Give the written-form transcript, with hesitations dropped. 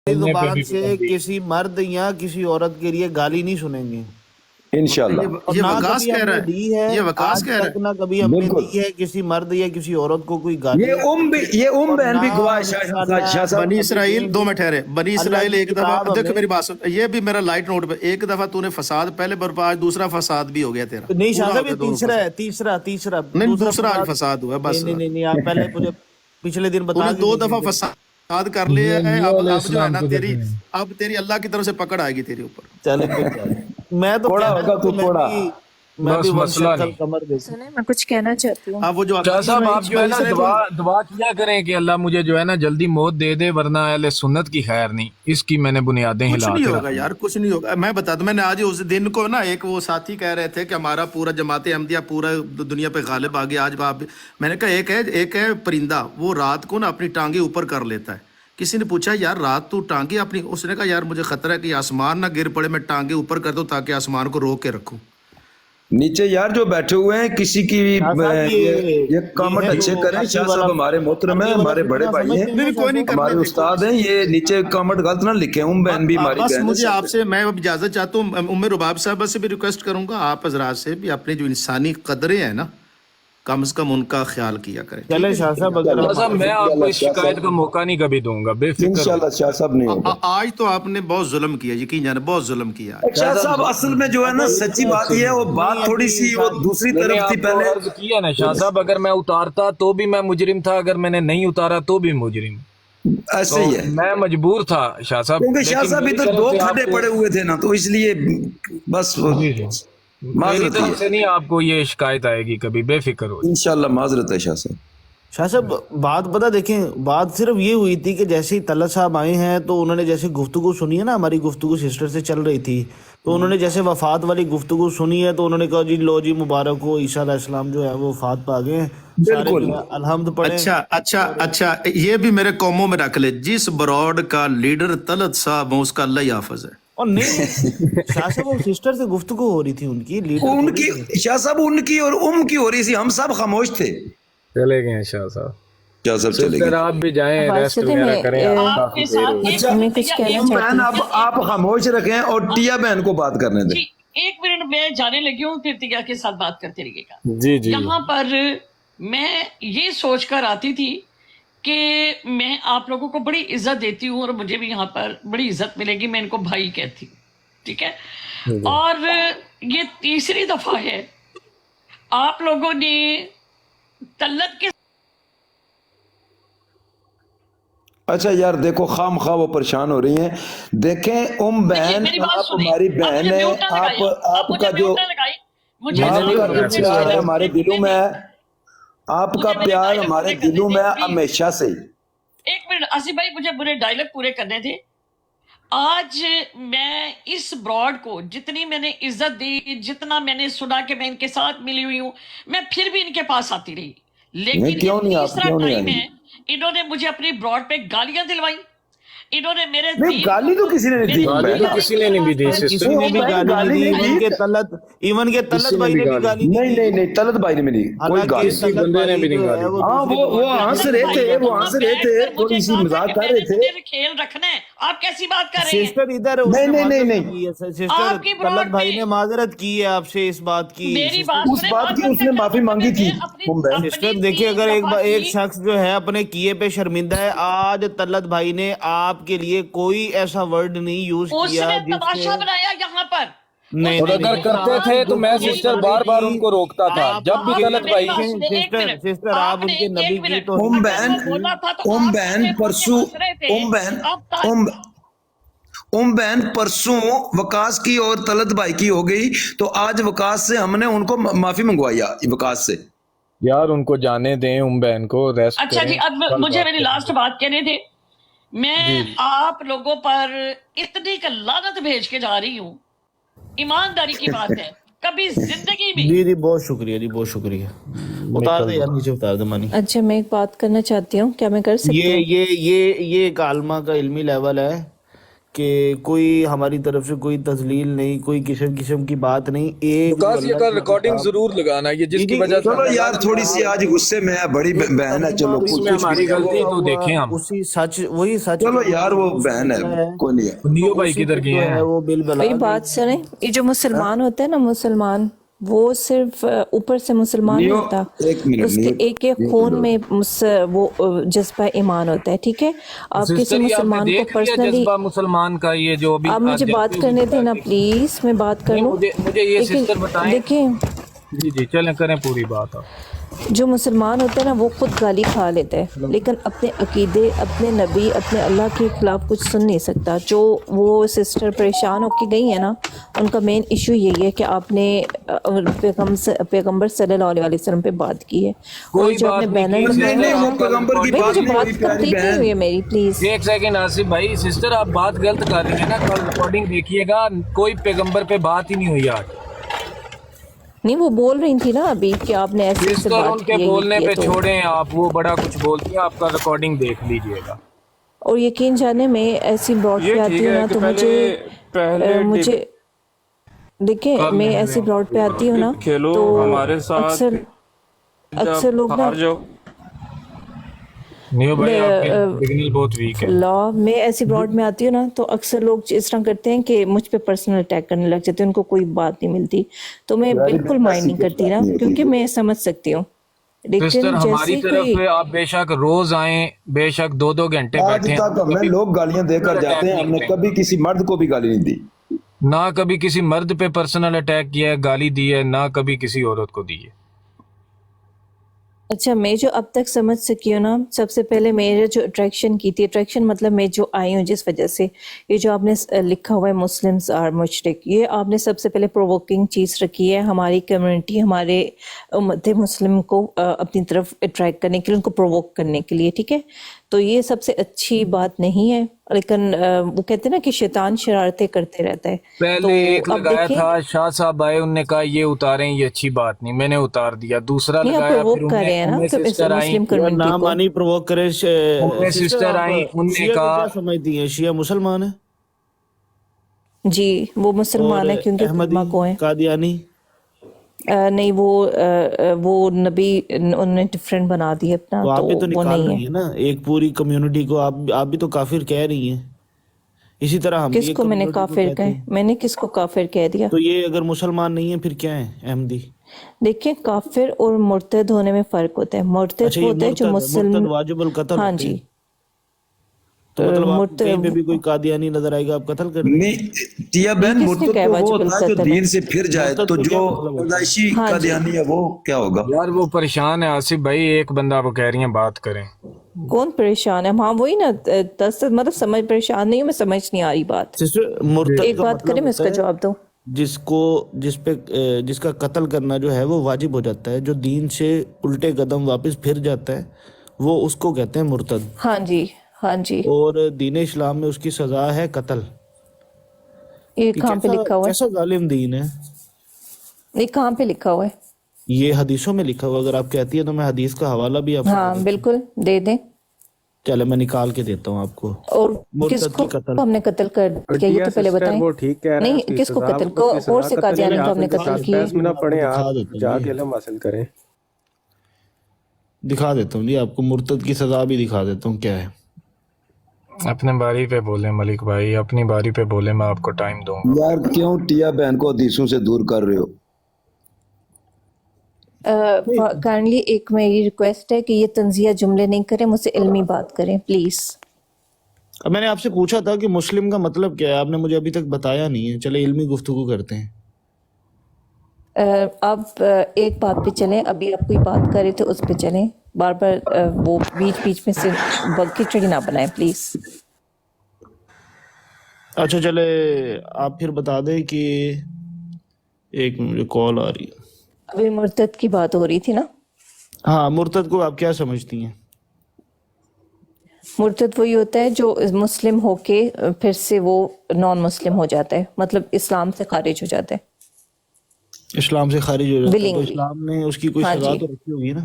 زبان سے کسی مرد یا کسی عورت کے لیے گالی نہیں سنیں گے انشاءاللہ۔ یہ نہ وکاس کبھی کہہ ہم رہا نے ہے، دی ہے یہ وکاس آج کہہ رہا تک نہ کبھی ہم نے بالکل۔ دی ہے کسی مرد یا کسی عورت کو کوئی گالی یہ اور بہن نہ بھی گواہ ہے ہم شاہ انشاءاللہ صاحب۔ بنی کبھی اسرائیل دیں دو گے۔ میں ٹھہرے، بنی اللہ اسرائیل کی ایک دفعہ کتاب دیکھو ہمیں میری بات سن، یہ بھی میرا لائٹ نوٹ پہ ایک دفعہ تو نے فساد پہلے برپا، آج دوسرا فساد بھی ہو گیا تیرا، نہیں شاہ پورا ہو صاحب گیا یہ دونوں تیسرا فساد، ہے تیسرا نہیں دوسرا آج فساد فساد ہوا ہے نہیں بس۔ نہیں نہیں نہیں آپ پہلے مجھے پچھلے دن تو بتا نے کے دو دیکھیں دفعہ پھر۔ فساد کر لیا ہے، یہ علیہ اب جو ہے السلام نا کو تیری، دیکھیں۔ اب تیری اللہ کی طرف سے پکڑ آئے گی تیرے اوپر۔ چلیں پھر چلیں میں تو کوڑا کہنا ہوگا تو چاہتا ہوں کوڑا۔ میں بھی بس ون مسئلہ شکل نہیں۔ کمر دیکھوں سنیں میں کچھ کہنا چاہتی ہوں۔ اب وہ جو شاہ صاحب آپ جو ہے نا اسرائیل دعا کیا کریں کہ اللہ مجھے جو ہے نا جلدی موت دے دے، ورنہ اہل سنت کی خیر نہیں، اس کی میں نے بنیادیں کچھ ہلا نہیں کے ہوگا رکھی۔ یار، کچھ نہیں ہوگا۔ میں بتا دوں، میں نے آج اس دن کو نا ایک وہ ساتھی کہہ رہے تھے کہ ہمارا پورا جماعت احمدیہ پورا دنیا پہ غالب آ گیا، آج آپ، میں نے کہا ایک ہے پرندہ، وہ رات کو نا اپنی ٹانگیں اوپر کر لیتا ہے۔ کسی نے پوچھا یار رات تو ٹانگیں اپنی، اس نے کہا یار مجھے خطرہ ہے کہ آسمان نہ گر پڑے، میں ٹانگیں اوپر کر دوں تاکہ آسمان کو روک کے رکھوں۔ نیچے یار جو بیٹھے ہوئے ہیں کسی کی شاہ صاحب یہ کامنٹ ہے اچھے جو کریں۔ عربی شاہ والا صاحب ہمارے محترم ہیں، عربی والا ہمارے بڑے فتنہ بھائی سمجھتے ہیں، نا نہیں شاہ کوئی نہیں صاحب؟ کرنا، ہمارے دیکھو استاد ہیں، یہ نیچے کامنٹ غلط نہ لکھیں، بہن بھی ہماری بس بہن مجھے ہے۔ آپ سے، میں اب اجازت چاہتا ہوں، ام رباب صاحبہ سے بھی ریکویسٹ کروں گا، آپ حضرات سے بھی اپنے جو انسانی قدریں ہیں نا کم از کم ان کا خیال کیا کریں۔ چلے شاہ صاحب اگر شاہ ہم صاحب میں آپ کو اس شکایت کا موقع نہیں کبھی دوں گا، بے فکر ہو۔ انشاءاللہ شاہ صاحب نہیں ہوگا۔ آج تو آپ نے بہت ظلم کیا، یقین جانے بہت ظلم کیا ہے۔ شاہ صاحب اصل میں جو ہے نا سچی بات یہ ہے، وہ بات تھوڑی سی وہ دوسری میں نے طرف تھی آپ کو پہلے۔ عرض کیا نا شاہ صاحب، اگر میں اتارتا تو بھی میں مجرم تھا، اگر میں نے نہیں اتارا تو بھی مجرم، ایسے تو ہی ہے، میں مجبور تھا شاہ صاحب، کیونکہ شاہ لیکن صاحب میری ادھر طرف دو سے آپ کھڈے کو، پڑے ہوئے تھے نا، تو اس لیے بس جی جی، میری معذرت طرف ہے، سے نہیں آپ کو یہ شکایت آئے گی کبھی، بے فکر ہو۔ انشاءاللہ معذرت ہے شاہ صاحب۔ شاہ صاحب بات پتہ دیکھیں، بات صرف یہ ہوئی تھی کہ جیسے ہی طلعت صاحب آئے ہیں تو انہوں نے جیسے گفتگو سنی ہے نا، ہماری گفتگو سسٹر سے چل رہی تھی، تو انہوں نے جیسے وفات والی گفتگو سنی ہے تو انہوں نے کہا جی لو جی مبارک ہو، عیسیٰ علیہ السلام جو ہے وہ وفات پا گئے ہیں، سارے بالکل جو ہے الحمد پڑھیں۔ اچھا یہ بھی میرے قوموں میں رکھ لے، جس براڈ کا لیڈر طلعت صاحب اس کا اللہ ہی حافظ ہے۔ اور نہیں شاہ صاحب وہ سسٹر سے گفتگو ہو رہی تھی، ان کی لیڈر ان تھوڑی کی تھی۔ شاہ صاحب ان کی اور کی ہو رہی تھی، ہم سب خاموش تھے۔ چلے گئے ہیں شاہ صاحب، شاہ صاحب چلے سر گئے۔ آپ بھی جائیں بات ریسٹ سنیں، وغیرہ کریں، آپ کافی دیر ہو گئی۔ میں کچھ کہنا چاہتی بہن ہوں۔ آپ خاموش رکھیں اور ٹیا بہن کو بات کرنے دیں۔ جی ایک منٹ میں جانے لگی ہوں، پھر تیا کے ساتھ بات کرتے رہیے گا۔ جی جی، یہاں پر میں یہ سوچ کر آتی تھی کہ میں آپ لوگوں کو بڑی عزت دیتی ہوں اور مجھے بھی یہاں پر بڑی عزت ملے گی، میں ان کو بھائی کہتی ہوں، ٹھیک ہے؟ اور یہ تیسری دفعہ ہے آپ لوگوں نے طلعت کے اچھا یار دیکھو، خام خواہ وہ پریشان ہو رہی ہیں۔ دیکھیں بہن، میری بات آپ سنیں، ہماری آپ بہن مجھے ہے، میوٹ نہ لگائیں، آپ مجھے کا جو میوٹ نہ لگائیں، مجھے آپ کا جو ایسے پیار ہے سوچیں۔ ہمارے دلوں میں ہے، آپ کا مجھے پیار میرے ہمارے ڈائلاگ پورے دلوں کرنے میں دیں، ہے پلیز۔ ہمیشہ سے ہی۔ ایک منٹ آصف بھائی، مجھے برے ڈائلاگ پورے کرنے تھے۔ آج میں اس براڈ کو جتنی میں نے عزت دی، جتنا میں نے سنا کہ میں ان کے ساتھ ملی ہوئی ہوں، میں پھر بھی ان کے پاس آتی رہی، لیکن نہیں کیوں یہ نہیں، آپ تیسرا کیوں نہیں ٹائم آئیں ہے گے؟ انہوں نے مجھے اپنی براڈ پہ گالیاں دلوائی، انہوں نے میرے نہیں دین گالی تو کسی نے نہیں دی، گالی تو کسی نے نہیں بھی دی سسٹر، کسی نے بھی گالی نہیں دی، ایون کے طلعت بھائی نے بھی گالی نہیں نہیں دی۔ نہیں نہیں، طلعت بھائی نے بھی نہیں، کوئی حالانکہ گالی کسی طلعت بندے نے بھائی بھی نہیں جو ہے گالی وہ دی۔ ہاں دوسری وہ زبان ہنس میں رہے بات تھے، کرتے وہ ہیں۔ ہنس رہے تھے، تھوڑی سی مذاق کر رہے تھے۔ کھیل رکھنا ہے، آپ کیسی بات کر رہے ہیں؟ سسٹر ادھر ہے، اس نہیں نے نہیں نہیں معذرت نہیں، کی ہے، سسٹر آپ کی طلعت براڈ بھائی پہ نے معذرت کی ہے آپ سے اس بات کی۔ میری سسٹر بات اس سنیں، بات کی معذرت اس نے کا معافی کیا مانگی مطلب تھی ہے؟ بہن۔ سسٹر دیکھیے، اگر ایک شخص جو ہے اپنے کیے پہ شرمندہ ہے، آج طلعت بھائی نے آپ کے لیے کوئی ایسا ورڈ نہیں یوز اس کیا نے جس تماشا سے بنایا یہاں پر، نہیں اور نہیں اگر نہیں، کرتے آپ تھے تو میں گفتگو سسٹر چل رہی بار بار ان تھی، کو روکتا تھا، آپ جب بھی ان کے طلعت میری بھائی بات سنیں، ایک منٹ، سسٹر آپ ان کے نبی ایک کی منٹ، توہین اگر بہن، وہ بولا تھا تو آپ بہن خود پرسوں، ہنس رہے تھے، بہن، اب بہن پرسوں وکاس کی اور طلعت بھائی کی ہو گئی، تو آج وکاس سے ہم نے ان کو معافی منگوائی، وکاس سے۔ یار ان کو جانے دیں، بہن کو ریسٹ اچھا کریں، جی، اب کل مجھے بات میری کریں لاسٹ گے۔ بات کہنے تھے، میں جی آپ لوگوں پر اتنی کا لعنت بھیج کے جا رہی ہوں، ایمانداری کی بات ہے، کبھی زندگی میں جی بہت شکریہ، جی بہت شکریہ، اتار دے یار، نیچے اتار دے مانی۔ اچھا میں ایک بات کرنا چاہتی ہوں، کیا میں کر سکتی ہوں؟ یہ ایک عالمہ کا علمی لیول ہے کہ کوئی ہماری طرف سے کوئی تذلیل نہیں, کوئی قسم کی بات نہیں. ایک جو وکاس یہ اللہ کل کی ریکارڈنگ کتاب- ضرور لگانا, یہ جس جی کی جی، وجہ سے چلو یار تھوڑی سی آج غصے میں ہے, بڑی بہن ہے, چلو اس میں ہماری غلطی تو دیکھیں ہم. اسی سچ, وہی سچ چلو کا یار وہ بہن ہے, کوئی نہیں ہے. نیو بھائی اسی کدھر پہ گئے جو ہے ہیں؟ وہ بل بلا میری بات سنیں, یہ جو مسلمان ہوتے ہیں نا, مسلمان وہ صرف اوپر سے مسلمان نہیں نیو، ہوتا, ایک منٹ، اس کے نیو، ایک ایک خون میں وہ جذبہ ایمان ہوتا ہے. ٹھیک ہے, آپ کسی سسٹر یہ آپ نے مسلمان کو دیکھ لیا پرسنلی, جذبہ مسلمان کا, یہ جو ابھی آپ مجھے جاتے بات ہوئے کرنے بتا دینا رہی- پلیز, میں بات کر نہیں، لوں. مجھے یہ لیکن سسٹر بتائیں. دیکھیں, جی جی چلیں کریں پوری بات آپ. جو مسلمان ہوتے ہیں نا وہ خود گالی کھا لیتے ہیں, لیکن اپنے عقیدے, اپنے نبی, اپنے اللہ کے خلاف کچھ سن نہیں سکتا. جو وہ سسٹر پریشان ہو کے گئی ہیں نا, ان کا مین ایشو یہی ہے کہ آپ نے پیغمبر صلی اللہ علیہ وسلم پہ بات کی ہے, اور کوئی جو آپ نے بات نہیں بینر کی. نہیں لگایا نہیں ہے وہ نا, پیغمبر کی بھائی بات مجھے نہیں ہوئی بات پیاری کمپلیٹ نہیں ہوئی ہے بہن. میری, پلیز. ایک سیکنڈ آصف بھائی, سسٹر آپ بات غلط کر رہی ہیں نا, کل ریکارڈنگ دیکھیے گا, کوئی پیغمبر پہ بات ہی نہیں ہوئی آج. نہیں, وہ بول رہی تھی نا ابھی کہ آپ نے ایسے سے سسٹر بات ان کے کی ہے, بولنے یہ پہ تو. چھوڑیں آپ, وہ بڑا کچھ بولتی ہیں, آپ کا ریکارڈنگ دیکھ لیجئے گا. اور یقین جانے میں ایسی براڈ پہ آتی ہوں نا تو مجھے دیکھیں, میں ایسی براڈ پہ آتی ہوں نا تو اکثر لوگ نا, نیو بھائی آپ کی سگنل بہت ویک ہے. لا میں ایسی براڈ میں آتی ہوں نا تو اکثر لوگ اس طرح کرتے ہیں کہ مجھ پہ پرسنل اٹیک کرنے لگ جاتے ہیں, ان کو کوئی بات نہیں ملتی, تو میں بالکل مائنڈ نہیں کرتی نا, کیونکہ میں سمجھ سکتی ہوں. سسٹر لیکن ہماری جیسے طرف کوئی, آپ بے شک روز آئیں, بے شک 2-2 گھنٹے آج بیٹھیں, تک ہمیں لوگ گالیاں دے کر جاتے ہیں, ہم نے کبھی کسی مرد کو بھی گالی نہیں دی. نہ کبھی کسی مرد پہ پرسنل اٹیک کیا ہے, گالی دی ہے, نہ کبھی کسی عورت کو دی ہے. اچھا, میں جو اب تک سمجھ سکی ہوں نا, سب سے پہلے میرے جو اٹریکشن کی تھی, اٹریکشن مطلب میں جو آئی ہوں جس وجہ سے, یہ جو آپ نے لکھا ہوا ہے مسلمز آر مشرک, یہ آپ نے سب سے پہلے پرووکنگ چیز رکھی ہے ہماری کمیونٹی, ہمارے امت مسلم کو اپنی طرف اٹریکٹ کرنے کے لیے, ان کو پرووک کرنے کے لیے. ٹھیک ہے, تو یہ سب سے اچھی بات نہیں ہے, لیکن وہ کہتے ہیں نا کہ شیطان شرارتیں کرتے رہتا ہے. پہلے ایک لگایا تھا, شاہ صاحب آئے, انہوں نے کہا یہ اتاریں, یہ اچھی بات نہیں, میں نے اتار دیا. دوسرا نہیں, آپ لگایا, پھر پرووک کر رہے ہیں نا سسٹر آئیں, مسلم کمیونٹی نہ کو. مانی پرووک کرے. سسٹر آئیں, انہوں نے شیعہ کو کہا کیا سمجھتی ہیں, شیعہ مسلمان ہیں جی وہ مسلمان اور ہے کیونکہ احمدی کلمہ کو ہیں. قادیانی نہیں, وہ نبی انہوں نے ڈفرینٹ بنا دی اپنا, تو آپ تو بھی تو وہ نکال نہیں رہی ہے. ہیں نا ایک پوری کمیونٹی کو, آپ بھی تو کافر کہہ رہی ہیں. اسی طرح ہم بھی کس ایک کو میں نے کمیونٹی کو کافر کہتے کہا, ہیں. میں نے کس کو کافر کہہ دیا؟ تو یہ اگر مسلمان نہیں ہیں پھر کیا ہیں احمدی؟ دیکھیں, کافر اور مرتد ہونے میں فرق ہوتا ہے. مرتد اچھا, یہ ہوتا ہے جو مرتد واجب القتل ہاں ہوتے جی, ہیں. تو مطلب آپ کو کہیں پہ بھی کوئی قادیانی نظر آئے گا آپ قتل کر دیں گے؟ نہیں ٹیا بہن, کس نے مرتد کہا تو وہ واجب ہوتا ہے جو القتل ہے؟ دین سے پھر جائے, مرتد تو کو کیا جو مطلب ہوتا ہے؟ پیدائشی ہاں جی. قادیانی ہے وہ کیا ہوگا. یار وہ پریشان ہے آصف بھائی, ایک بندہ وہ کہہ رہی ہیں بات کریں. کون پریشان ہے؟ ہاں وہی نا, مطلب سمجھ, پریشان نہیں ہوں میں, سمجھ نہیں آ رہی بات. سسٹر, مرتد ایک کا بات مطلب کریں, میں اس ہوتا کا ہے جواب دوں. جس کا قتل کرنا جو ہے وہ واجب ہو جاتا ہے, جو دین سے الٹے قدم واپس پھر جاتا ہے, وہ اس کو کہتے ہیں مرتد. ہاں جی, ہاں جی. اور دین اسلام میں اس کی سزا ہے قتل. یہ کہاں پہ لکھا ہوا ہے؟ کیسا ظالم دین ہے یہ کہاں پہ لکھا ہوا ہے؟ یہ حدیثوں میں لکھا ہوا. اگر آپ کہتی ہیں تو میں حدیث کا حوالہ بھی آپ کو ہاں بالکل دے دیں. چلے میں نکال کے دیتا ہوں آپ کو. اور کس مرتد کو کی قتل ہم نے قتل کر دیا یہ تو پہلے بتائیں. وہ ٹھیک کہہ رہے ہیں, نہیں, کس کو قتل, کون سے قادیانی کو ہم نے قتل کیے؟ میں نہ پڑھیں, دکھا آپ دیتا ہوں جا جی. کے علم حاصل کریں. دکھا دیتا ہوں جی آپ کو, مرتد کی سزا بھی دکھا دیتا ہوں کیا ہے. اپنے باری پہ بولیں ملک بھائی, اپنی باری پہ بولیں, میں آپ کو ٹائم دوں گا. یار کیوں ٹیا بہن کو حدیثوں سے دور کر رہے ہو؟ کائنڈلی ایک میری ریکویسٹ ہے کہ یہ تنزیہ جملے نہیں کریں, مجھ سے علمی بات کریں پلیز. اب میں نے آپ سے پوچھا تھا کہ مسلم کا مطلب کیا ہے, آپ نے مجھے ابھی تک بتایا نہیں ہے. چلے علمی گفتگو کرتے ہیں. اب ایک بات پہ چلیں, ابھی آپ کوئی بات کر رہے تھے اس پہ چلیں, بار بار وہ بیچ میں سے کھچڑی نہ بنائیں پلیز. اچھا چلے آپ پھر بتا دیں کہ ایک مجھے کال آ رہی ہے. ابھی مرتد کی بات ہو رہی تھی نا. ہاں, مرتد کو آپ کیا سمجھتی ہیں؟ مرتد وہی ہوتا ہے جو مسلم ہو کے پھر سے وہ نان مسلم ہو جاتا ہے, مطلب اسلام سے خارج ہو جاتا ہے. اسلام سے خارج ہو جاتا ہے تو Willingly. اسلام نے اس کی کوئی ہاں سزا جی. تو رکھی ہوگی نا.